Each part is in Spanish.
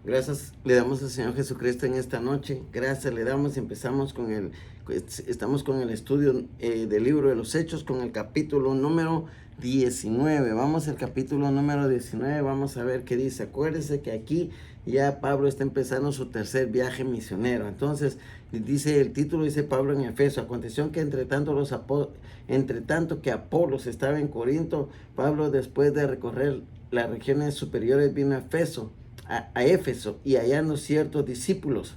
Gracias le damos al Señor Jesucristo en esta noche. Gracias le damos. Estamos con el estudio del libro de los Hechos, con el capítulo número 19. Vamos al capítulo número 19. Vamos a ver qué dice. Acuérdense que aquí ya Pablo está empezando su tercer viaje misionero. Entonces, dice el título, dice Pablo en Efeso. Aconteció que entre tanto que Apolos estaba en Corinto, Pablo, después de recorrer las regiones superiores, vino a Éfeso, y hallando ciertos discípulos,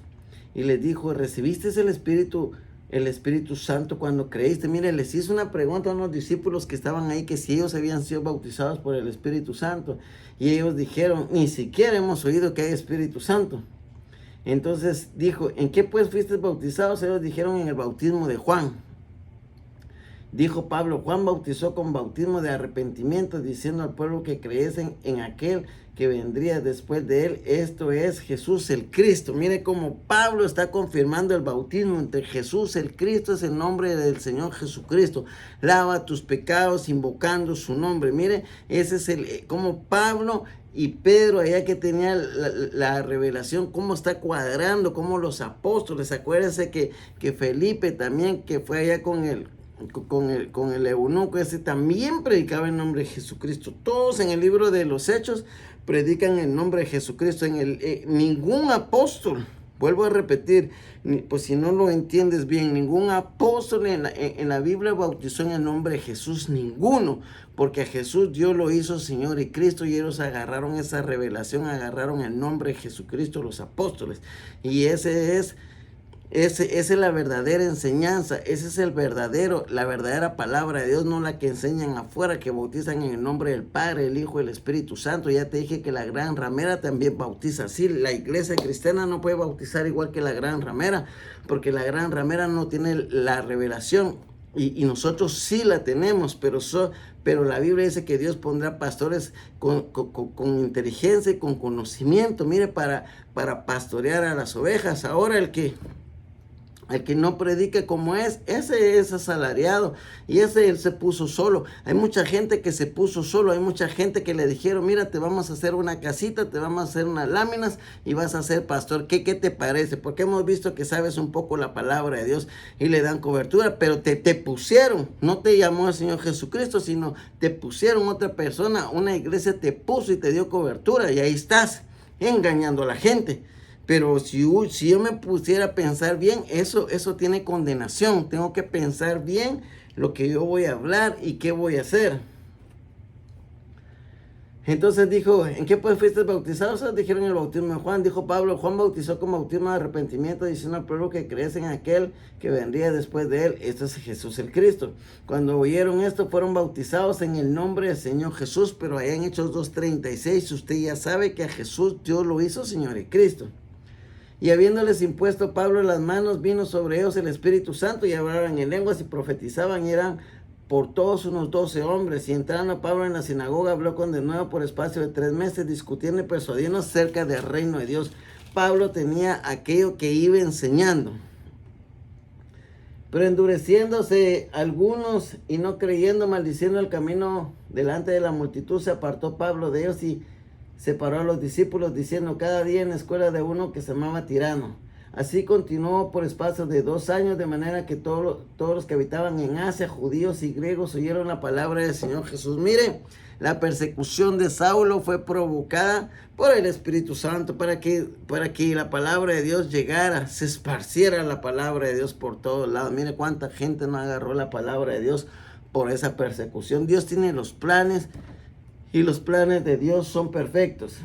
y les dijo: ¿recibiste el Espíritu Santo cuando creíste? Mire, les hizo una pregunta a unos discípulos que estaban ahí, que si ellos habían sido bautizados por el Espíritu Santo, y ellos dijeron: ni siquiera hemos oído que hay Espíritu Santo. Entonces dijo: ¿en qué pues fuiste bautizados? Ellos dijeron: en el bautismo de Juan. Dijo Pablo: Juan bautizó con bautismo de arrepentimiento, diciendo al pueblo que creyesen en aquel que vendría después de él, esto es Jesús el Cristo. Mire cómo Pablo está confirmando el bautismo entre Jesús el Cristo, es el nombre del Señor Jesucristo. Lava tus pecados invocando su nombre. Mire, ese es como Pablo y Pedro, allá que tenía la revelación, cómo está cuadrando, como los apóstoles. Acuérdense que Felipe también, que fue allá con el eunuco, ese también predicaba en nombre de Jesucristo. Todos en el libro de los Hechos predican en nombre de Jesucristo. Ningún apóstol, vuelvo a repetir, pues si no lo entiendes bien, ningún apóstol en la Biblia bautizó en el nombre de Jesús, ninguno, porque a Jesús Dios lo hizo Señor y Cristo, y ellos agarraron esa revelación, agarraron el nombre de Jesucristo, los apóstoles, y esa es la verdadera enseñanza, ese es la verdadera palabra de Dios, no la que enseñan afuera, que bautizan en el nombre del Padre, el Hijo y el Espíritu Santo. Ya te dije que la gran ramera también bautiza así. La iglesia cristiana no puede bautizar igual que la gran ramera, porque la gran ramera no tiene la revelación, y nosotros sí la tenemos, pero la Biblia dice que Dios pondrá pastores con inteligencia y con conocimiento, mire, para pastorear a las ovejas. Ahora el que no predique como ese es asalariado, y él se puso solo. Hay mucha gente que se puso solo, hay mucha gente que le dijeron: mira, te vamos a hacer una casita, te vamos a hacer unas láminas y vas a ser pastor. ¿Qué te parece? Porque hemos visto que sabes un poco la palabra de Dios y le dan cobertura, pero te pusieron, no te llamó el Señor Jesucristo, sino te pusieron otra persona, una iglesia te puso y te dio cobertura, y ahí estás engañando a la gente. Pero si yo me pusiera a pensar bien, eso tiene condenación. Tengo que pensar bien lo que yo voy a hablar y qué voy a hacer. Entonces dijo: ¿en qué pues fuiste bautizados? Dijeron: el bautismo de Juan. Dijo Pablo: Juan bautizó con bautismo de arrepentimiento, diciendo al pueblo que creyese en aquel que vendría después de él, esto es Jesús el Cristo. Cuando oyeron esto, fueron bautizados en el nombre del Señor Jesús. Pero allá en Hechos 2:36, usted ya sabe que a Jesús Dios lo hizo Señor y Cristo. Y habiéndoles impuesto Pablo las manos, vino sobre ellos el Espíritu Santo, y hablaban en lenguas y profetizaban, y eran por todos unos 12 hombres. Y entrando Pablo en la sinagoga, habló con de nuevo por espacio de 3 meses, discutiendo y persuadiendo acerca del reino de Dios. Pablo tenía aquello que iba enseñando. Pero endureciéndose algunos y no creyendo, maldiciendo el camino delante de la multitud, se apartó Pablo de ellos y separó a los discípulos, diciendo: cada día en la escuela de uno que se llamaba Tirano. Así continuó por espacio de 2 años, de manera que todos los que habitaban en Asia, judíos y griegos, oyeron la palabra del Señor Jesús. Mire, la persecución de Saulo fue provocada por el Espíritu Santo, para que la palabra de Dios llegara, se esparciera la palabra de Dios por todos lados. Mire cuánta gente no agarró la palabra de Dios por esa persecución. Dios tiene los planes, y los planes de Dios son perfectos.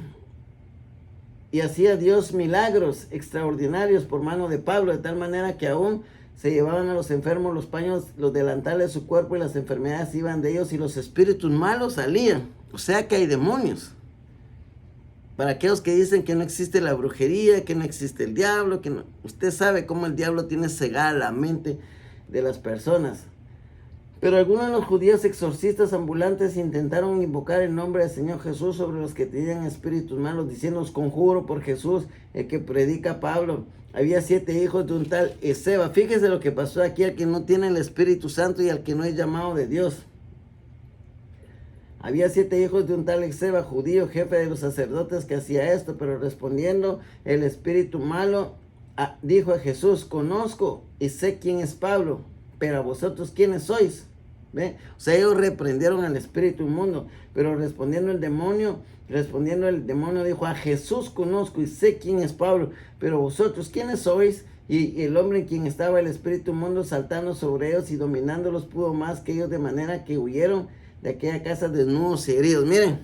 Y hacía Dios milagros extraordinarios por mano de Pablo, de tal manera que aún se llevaban a los enfermos los paños, los delantales de su cuerpo, y las enfermedades iban de ellos, y los espíritus malos salían. O sea que hay demonios. Para aquellos que dicen que no existe la brujería, que no existe el diablo, usted sabe cómo el diablo tiene cegada la mente de las personas. Pero algunos de los judíos exorcistas ambulantes intentaron invocar el nombre del Señor Jesús sobre los que tenían espíritus malos, diciendo: os conjuro por Jesús, el que predica Pablo. Había 7 hijos de un tal Esceva. Fíjese lo que pasó aquí: al que no tiene el Espíritu Santo y al que no es llamado de Dios. Había 7 hijos de un tal Esceva, judío, jefe de los sacerdotes, que hacía esto, pero respondiendo el espíritu malo, dijo a Jesús: conozco y sé quién es Pablo, pero a vosotros, ¿quiénes sois? ¿Ve? O sea, ellos reprendieron al espíritu inmundo, pero respondiendo el demonio dijo: a Jesús conozco y sé quién es Pablo, pero vosotros, ¿quiénes sois? Y el hombre en quien estaba el espíritu inmundo saltando sobre ellos y dominándolos pudo más que ellos, de manera que huyeron de aquella casa desnudos y heridos. Miren,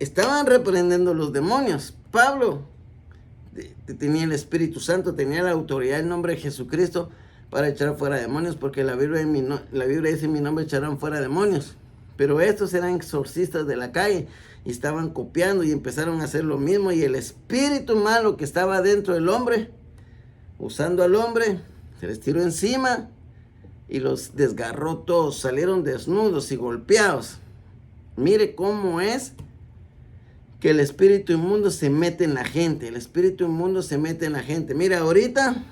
estaban reprendiendo los demonios. Pablo tenía el Espíritu Santo, tenía la autoridad en nombre de Jesucristo para echar fuera demonios, porque la Biblia dice: en mi nombre echarán fuera demonios. Pero estos eran exorcistas de la calle y estaban copiando y empezaron a hacer lo mismo, y el espíritu malo que estaba dentro del hombre, usando al hombre, se les tiró encima y los desgarró todos. Salieron desnudos y golpeados. Mire cómo es que el espíritu inmundo se mete en la gente. El espíritu inmundo se mete en la gente. Mira, ahorita,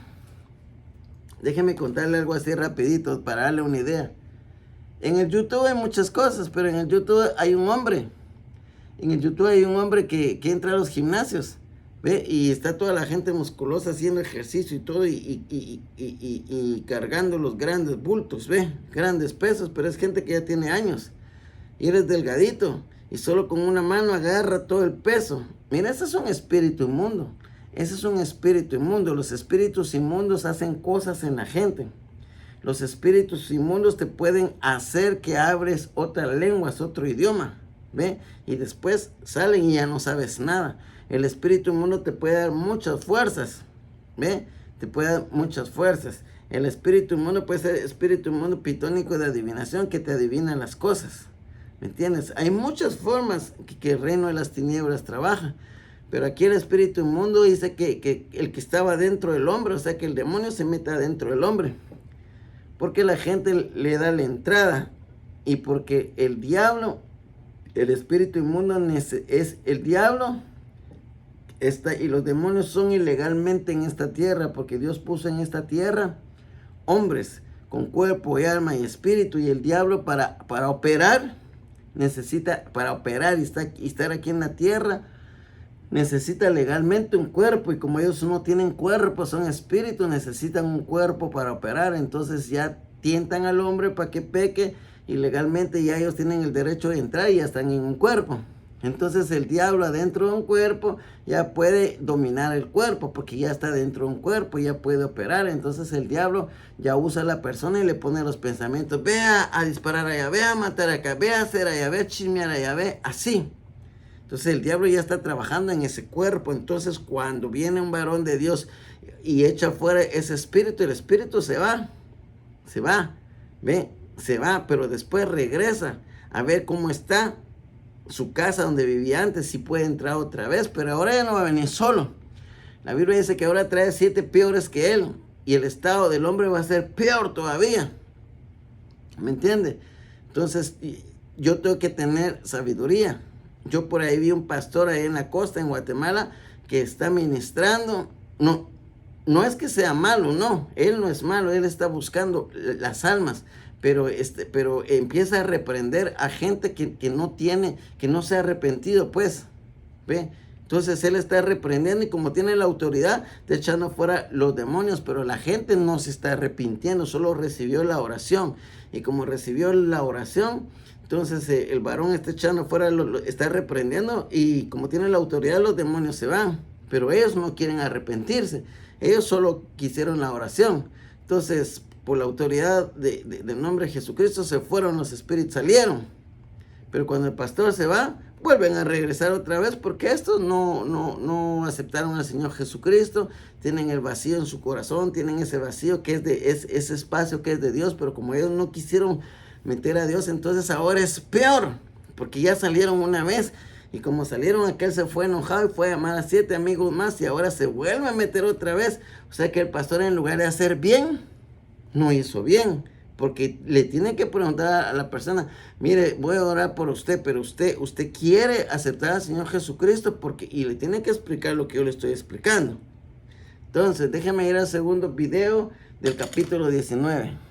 déjeme contarle algo así rapidito para darle una idea. En el YouTube hay muchas cosas, pero en el YouTube hay un hombre. En el YouTube hay un hombre que entra a los gimnasios, ¿ve? Y está toda la gente musculosa haciendo ejercicio y todo, y cargando los grandes bultos, ¿ve? Grandes pesos, pero es gente que ya tiene años. Y eres delgadito, y solo con una mano agarra todo el peso. Mira, ese es un espíritu inmundo. Ese es un espíritu inmundo. Los espíritus inmundos hacen cosas en la gente. Los espíritus inmundos te pueden hacer que abres otra lengua, otro idioma, ¿ve? Y después salen y ya no sabes nada. El espíritu inmundo te puede dar muchas fuerzas, ¿ve? Te puede dar muchas fuerzas. El espíritu inmundo puede ser espíritu inmundo pitónico de adivinación, que te adivina las cosas, ¿me entiendes? Hay muchas formas que el reino de las tinieblas trabaja. Pero aquí el espíritu inmundo dice que el que estaba dentro del hombre, o sea, que el demonio se meta dentro del hombre, porque la gente le da la entrada, y porque el diablo, el espíritu inmundo es el diablo, y los demonios son ilegalmente en esta tierra, porque Dios puso en esta tierra hombres con cuerpo y alma y espíritu, y el diablo para operar y estar aquí en la tierra, necesita legalmente un cuerpo, y como ellos no tienen cuerpo, son espíritus, necesitan un cuerpo para operar. Entonces ya tientan al hombre para que peque, y legalmente ya ellos tienen el derecho de entrar y ya están en un cuerpo. Entonces el diablo adentro de un cuerpo ya puede dominar el cuerpo, porque ya está dentro de un cuerpo, ya puede operar. Entonces el diablo ya usa a la persona y le pone los pensamientos: ve a disparar allá, ve a matar acá, ve a hacer allá, ve a chismear allá, ve así. Entonces el diablo ya está trabajando en ese cuerpo. Entonces cuando viene un varón de Dios y echa fuera ese espíritu, el espíritu se va, ¿ve? Se va, pero después regresa a ver cómo está su casa donde vivía antes, si puede entrar otra vez, pero ahora ya no va a venir solo. La Biblia dice que ahora trae 7 peores que él, y el estado del hombre va a ser peor todavía, ¿me entiende? Entonces yo tengo que tener sabiduría. Yo por ahí vi un pastor ahí en la costa, en Guatemala, que está ministrando. No es que sea malo, no, él no es malo, él está buscando las almas, pero empieza a reprender a gente que no se ha arrepentido, pues, ¿ve? Entonces él está reprendiendo, y como tiene la autoridad, está echando fuera los demonios, pero la gente no se está arrepintiendo, solo recibió la oración. Y como recibió la oración, entonces el varón está echando fuera, está reprendiendo, y como tiene la autoridad, los demonios se van. Pero ellos no quieren arrepentirse, ellos solo quisieron la oración. Entonces, por la autoridad del nombre de Jesucristo, se fueron, los espíritus salieron. Pero cuando el pastor se va, vuelven a regresar otra vez, porque estos no aceptaron al Señor Jesucristo, tienen el vacío en su corazón, tienen ese vacío que es ese espacio que es de Dios, pero como ellos no quisieron meter a Dios, entonces ahora es peor, porque ya salieron una vez, y como salieron, aquel se fue enojado y fue a llamar a 7 amigos más, y ahora se vuelve a meter otra vez. O sea que el pastor, en lugar de hacer bien, no hizo bien, porque le tiene que preguntar a la persona: mire, voy a orar por usted, pero usted quiere aceptar al Señor Jesucristo, y le tiene que explicar lo que yo le estoy explicando. Entonces déjame ir al segundo video del capítulo 19.